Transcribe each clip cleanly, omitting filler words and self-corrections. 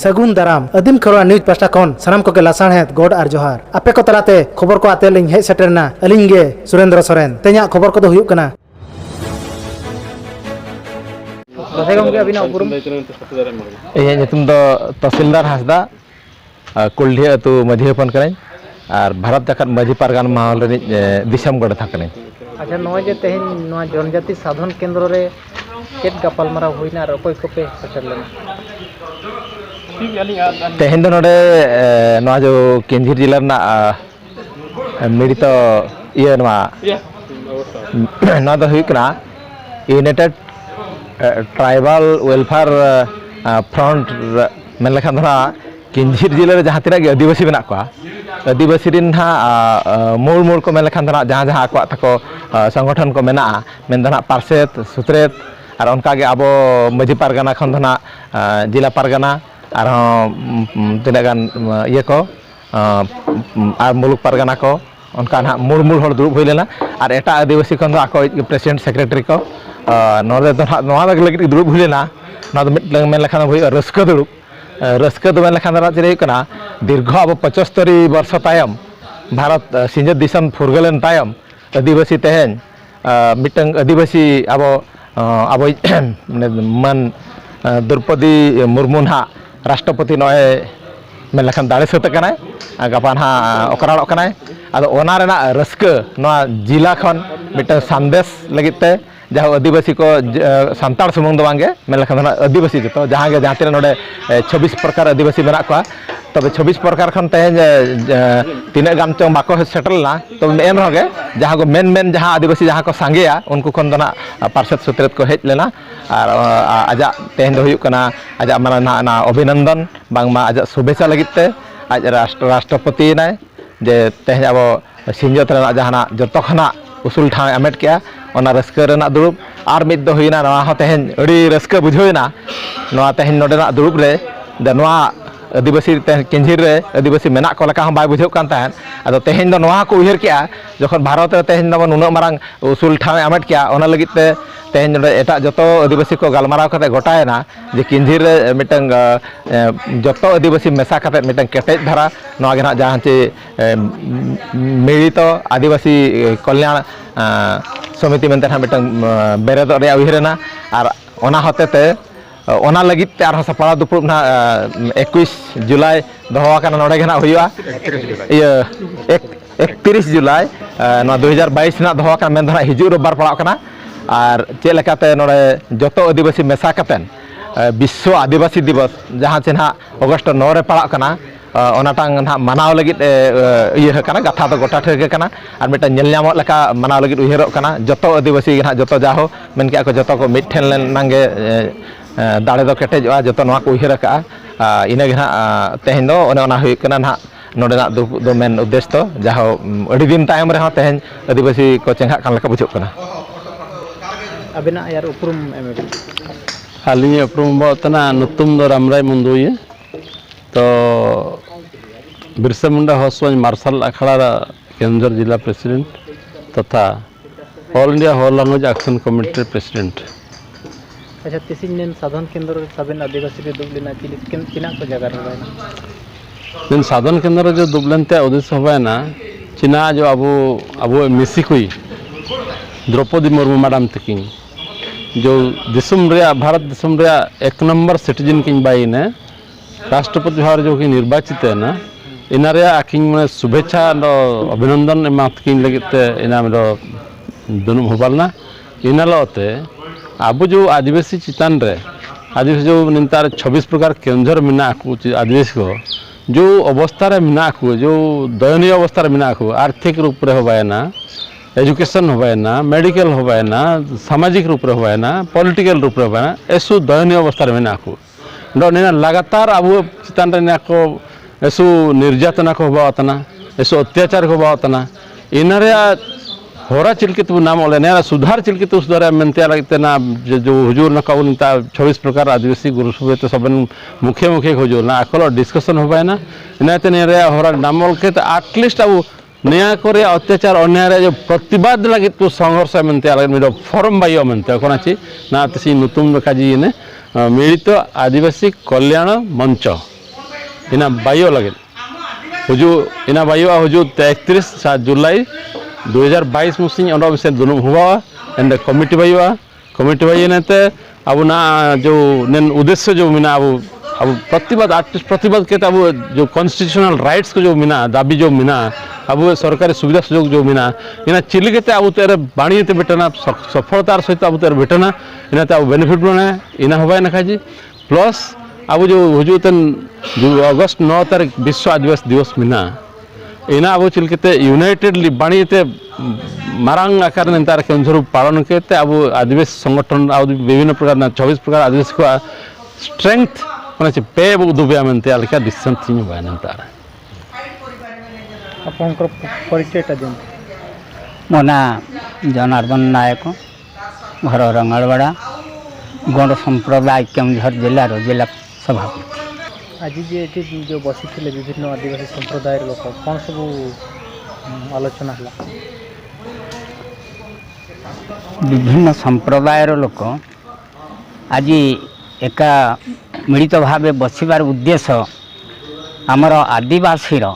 सगुन दाराम आदिम Kharwa news pasta खन सानाम को के लासाणहेत गोड आर जोहार आपे को तलाते खबर को आते लिंग हे सेटरना अलिंग गे सुरेंद्र सोरेन ते냐 खबर को दो हुयुक कना इया नितुम दो तहसीलदार हासदा कुल्ही अतु मझी हपन करें और भारत जाकत मझी पारगान माहौल रे दिसम गड़ था करें। अच्छा नॉय जे तेहन नॉ जनजाति साधन केंद्र रे केट गपाल मारा होइना और कोई को पे सेटर लेना तेहन दो नोडे नॉ जो केंझिर जिला ना मिडित इया नॉ दो हुइकना यूनाइटेड ट्राइबल वेलफेयर फ्रंट मेन लेखान धरा केंझिर जिले रे जहाँ तिना आदिवासी मेना को आदिवासी रिन हा मूल मूल को मेन लेखान धरा जहाँ जहाँ आको ताको संगठन को मेना मेन धरा पार्सेत सुत्रेत और उनका के आबो मझी पारगाना खन धना जिला पारगाना और तिना गान ये को और मुलुक पारगाना को उनका ना मूल मूल हर दुरुब होइलेना और एटा आदिवासी खन आको प्रेसिडेंट सेक्रेटरी को नोरे दो नोआ लगे दुरुब होइलेना ना तो मेन लेखान होई रस्क दुरुब रस्क दो मेन लेखान चेरे कना दीर्घ अब 75 वर्ष तायम भारत सिंजत दिसम फुरगलन तायम आदिवासी तेहन मिटंग आदिवासी अब अब मन द्रौपदी मुर्मू ना राष्ट्रपति नॉय मेन लेखान दाड़े सत कनाय गपा ना ओकराड़ो कनाय आदो ओना रेना रस्क नोआ जिला खन मिटंग संदेश लगिते जहाँ आदिवासी को सानताड़ सुमुंग दो बांगे मेन लेखान आदिवासी जो जहाँ के जहाँ तीन नोडे 26 प्रकार आदिवासी मेना को तब 26 प्रकार खन तेहन तीन गान चों बाको सेटलना तो मेन होगे जहाँ को मेन मेन जहाँ आदिवासी जहाँ को सांगेया उनको खन दो ना पार्षद सुत्रेत को हेज लेना और आजा तेहन दो हुयुक कना आजा माना ना अभिनंदन बांगमा आजा शुभेच्छा लगिते आज राष्ट्रपति नाय जे तेहन अब सिंजत रेना जहाँ जतो खना उसूल ठाव एमेट किया ओना रस्क रेना दुरुब और मिद दो हुइना नोआ हो तेहन अड़ी रस्क बुझोइना नोआ तेहन नोडेना दुरुब रे द नोआ आदिवासी केंझिर रे आदिवासी मेना को लेका हम बाय बुझो कान ताहन आदो तेहन दो नोआ को उहिर किया जखन भारत रे तेहन दो नुना मारंग उसूल ठाव एमेट किया ओना लगित ते तेहन नोडे एटा जतो आदिवासी को गालमाराव कते गोटायना जे केंझिर रे मिटंग जतो आदिवासी मेसा कते मिटंग केटेज धारा नोआ गे ना जहां चे मिलित आदिवासी कल्याण समिति मेनते ना मिटंग बेरेद रे उहिरना और ओना होतेते ओना लगित ते आर सपाड़ा दुपुर ना 21 जुलाई दोहा काना नोडे गे ना हुआ इया 31 जुलाई ना 2022 ना दोहा काना मेन धना हिजु रबार पड़ा काना और चे लेकाते नोडे जतो आदिवासी मेसा कतेन विश्व आदिवासी दिवस जहाँ चे ना अगस्ट 9 रे पड़ा काना ओनाटांग ना मानाव लगित इया काना गाथा तो गोटा ठेके काना और मिटा नेलनामो लेका मानाव लगित उहिरो काना जतो आदिवासी ना जतो जाहो मेन के जतो को मिठेन लेन नांगे दाड़े दो केटेजवा जतो नोआ को उहिर का इना गे ना तेहन दो ओने ओना हुई कना ना नोडेना दो मेन उद्देश्य तो जाहो अड़ी दिन तायम रे तेहन आदिवासी को चेंगा कान लेका बुझो कना अबिना यार उपरुम एमे हाली उपरुम बतना नुतुम दो रामराय मुंदुये तो बिरसा मुंडा हॉस्वंज मार्शल अखाड़ा केंद्र जिला प्रेसिडेंट तथा all India whole language action committee president. अच्छा तिसिन साधन केंद्र साबेन आदिवासी रे दुबलिना किना को जगह रहना दिन साधन केंद्र जो दुबलनते उद्देश्य होना चिना जो अबो मिसी कोई द्रौपदी मुर्मू मैडम तकिन जो दिसम रे भारत दिसम रे 1 नंबर सिटीजन किन बाइने राष्ट्रपति भाव जो कि निर्वाचित है ना इनारे आकिन में शुभेच्छा अभिनंदन एमातकिन लगिते इना में दुनुम होबालना इनालते अब जो आदिवासी चितान रे आदिवासी जो निंतार 26 प्रकार केंद्र मिना को आदिवासी को जो अवस्था रे मिना को जो दयनीय अवस्था रे मिना को आर्थिक रूप रे होबायना एजुकेशन होबायना मेडिकल होबायना सामाजिक रूप रे होबायना पॉलिटिकल रूप रे होबायना एसु दयनीय अवस्था रे मिना को डोनेना लगातार अब चितान रे को एसु निर्यातना को होबातना एसु अत्याचार को होबातना इनारे होरा चिलकित नाम ओले नेरा सुधार चिलकित उस द्वारा मेनते लगते ना जो हुजूर न काउन ता 26 प्रकार आदिवासी गुरु सुबे तो सबन मुखे मुखे हुजूर ना अकल डिस्कशन होबाय ना इनाते नेरे होरा नाम ओलके तो एटलिस्ट अब नया करे अत्याचार अन्याय रे जो प्रतिवाद लगित को संघर्ष मेनते लगे मिरो फॉरम बायो मेनते कोनाची ना तसी नुतुम काजी ने मिलित आदिवासी कल्याण मंच ina bayo lagi huju ina bayo huju 31 Julai 2022 मुसिंग अंडा में से दोनों हुआ एंड कमिटी बाई नेते अब ना जो नेन उद्देश्य जो मिना अब प्रतिवाद आर्टिस्ट प्रतिवाद के अब जो कॉन्स्टिट्यूशनल राइट्स को जो मिना दाबी जो मिना अब सरकारी सुविधा सुजोग जो मिना इना चिल्ली के अब तेरे बाणी ते बेटना सफलतार सहित अब तेरे बेटना इना ते अब बेनिफिट बने इना हवा ना खाजी प्लस अब जो हुजू तन जो अगस्त 9 तारीख विश्व आदिवासी दिवस मिना इना अब चिल्के यूनाइटेडली बाणी ते मारांग आकार नेतार केंद्र पालन करते अब आदिवासी संगठन अब विभिन्न प्रकार 24 प्रकार आदिवासी को स्ट्रेंथ माने पे दुबे आमते अलका डिसीजन थी हुआ नेतार ଆପଣଙ୍କର ପରିଚୟଟା ଦିଅନ୍ତୁ। ମୋ ନାଁ ଜନାର୍ଦ୍ଦନ ନାୟକ, ଘର ରଙ୍ଗାଳବାଡ଼ା, ଗଣ୍ଡ ସମ୍ପ୍ରଦାୟ କେଉଁଝର ଜିଲ୍ଲାର ଜିଲ୍ଲା ସଭାପତି। ଆଜି ଯେ ଏଠି ଯେଉଁ ବସିଥିଲେ ବିଭିନ୍ନ ଆଦିବାସୀ ସମ୍ପ୍ରଦାୟର ଲୋକ କ'ଣ ସବୁ ଆଲୋଚନା ହେଲା? ବିଭିନ୍ନ ସମ୍ପ୍ରଦାୟର ଲୋକ ଆଜି ଏକା ମିଳିତ ଭାବେ ବସିବାର ଉଦ୍ଦେଶ୍ୟ ଆମର ଆଦିବାସୀର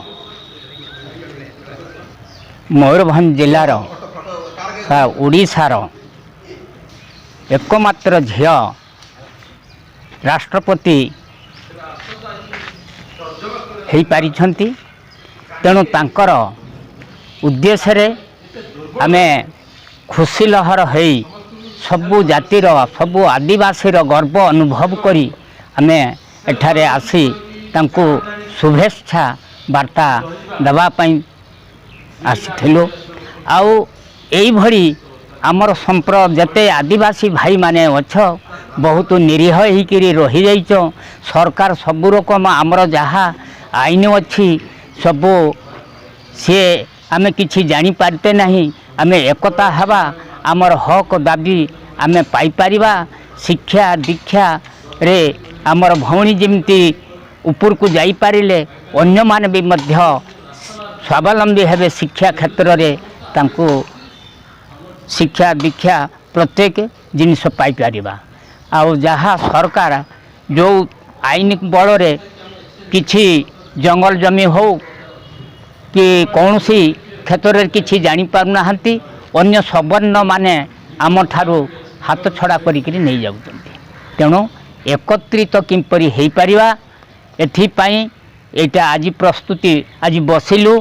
ମୟୂରଭଞ୍ଜ ଜିଲ୍ଲାର ଓଡ଼ିଶାର ଏକମାତ୍ର ଝିଅ ରାଷ୍ଟ୍ରପତି ହେଇପାରିଛନ୍ତି। ତେଣୁ ତାଙ୍କର ଉଦ୍ଦେଶ୍ୟରେ ଆମେ ଖୁସି ଲହର ହେଇ ସବୁ ଜାତିର ସବୁ ଆଦିବାସୀର ଗର୍ବ ଅନୁଭବ କରି ଆମେ ଏଠାରେ ଆସି ତାଙ୍କୁ ଶୁଭେଚ୍ଛା ବାର୍ତ୍ତା ଦେବା ପାଇଁ ଆସିଥିଲୁ। ଆଉ ଏଇଭଳି ଆମର ଯେତେ ଆଦିବାସୀ ଭାଇମାନେ ଅଛ ବହୁତ ନିରୀହ ହେଇକିରି ରହିଯାଇଛ। ସରକାର ସବୁ ରକମ ଆମର ଯାହା ଆଇନ ଅଛି ସବୁ ସିଏ ଆମେ କିଛି ଜାଣିପାରିତେ ନାହିଁ। ଆମେ ଏକତା ହେବା, ଆମର ହକ୍ ଦାବି ଆମେ ପାଇପାରିବା। ଶିକ୍ଷା ଦୀକ୍ଷାରେ ଆମର ଭଉଣୀ ଯେମିତି ଉପରକୁ ଯାଇପାରିଲେ ଅନ୍ୟମାନେ ବି ମଧ୍ୟ ସ୍ୱାବଲମ୍ବୀ ହେବେ ଶିକ୍ଷା କ୍ଷେତ୍ରରେ। ତାଙ୍କୁ ଶିକ୍ଷା ଦୀକ୍ଷା ପ୍ରତ୍ୟେକ ଜିନିଷ ପାଇପାରିବା। ଆଉ ଯାହା ସରକାର ଯେଉଁ ଆଇନ ବଳରେ କିଛି ଜଙ୍ଗଲ ଜମି ହେଉ କି କୌଣସି କ୍ଷେତ୍ରରେ କିଛି ଜାଣିପାରୁନାହାନ୍ତି, ଅନ୍ୟ ସବର୍ଣ୍ଣମାନେ ଆମଠାରୁ ହାତ ଛଡ଼ା କରିକିରି ନେଇଯାଉଛନ୍ତି। ତେଣୁ ଏକତ୍ରିତ କିପରି ହେଇପାରିବା ଏଥିପାଇଁ ଏଇଟା ଆଜି ପ୍ରସ୍ତୁତି ଆଜି ବସିଲୁ।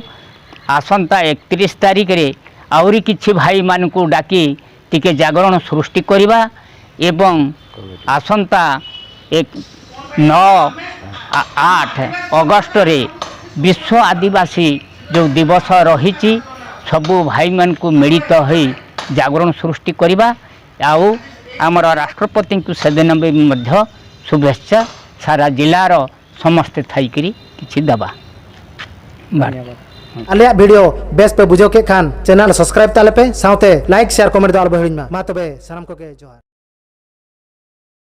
ଆସନ୍ତା 31 ତାରିଖରେ ଆହୁରି କିଛି ଭାଇମାନଙ୍କୁ ଡାକି ଟିକେ ଜାଗରଣ ସୃଷ୍ଟି କରିବା ଏବଂ ଆସନ୍ତା 9-8 ଅଗଷ୍ଟରେ ବିଶ୍ୱ ଆଦିବାସୀ ଯେଉଁ ଦିବସ ରହିଛି ସବୁ ଭାଇମାନଙ୍କୁ ମିଳିତ ହୋଇ ଜାଗରଣ ସୃଷ୍ଟି କରିବା। ଆଉ ଆମର ରାଷ୍ଟ୍ରପତିଙ୍କୁ ସେଦିନ ବି ମଧ୍ୟ ଶୁଭେଚ୍ଛା ସାରା ଜିଲ୍ଲାର ସମସ୍ତେ ଥାଇକିରି କିଛି ଦେବା। आलिया वीडियो बेस पे बुझो के खान चैनल सब्सक्राइब ताले पे साउते लाइक शेयर कमेंट दाल बहिड़िन मा तबे सलाम को के जोहार।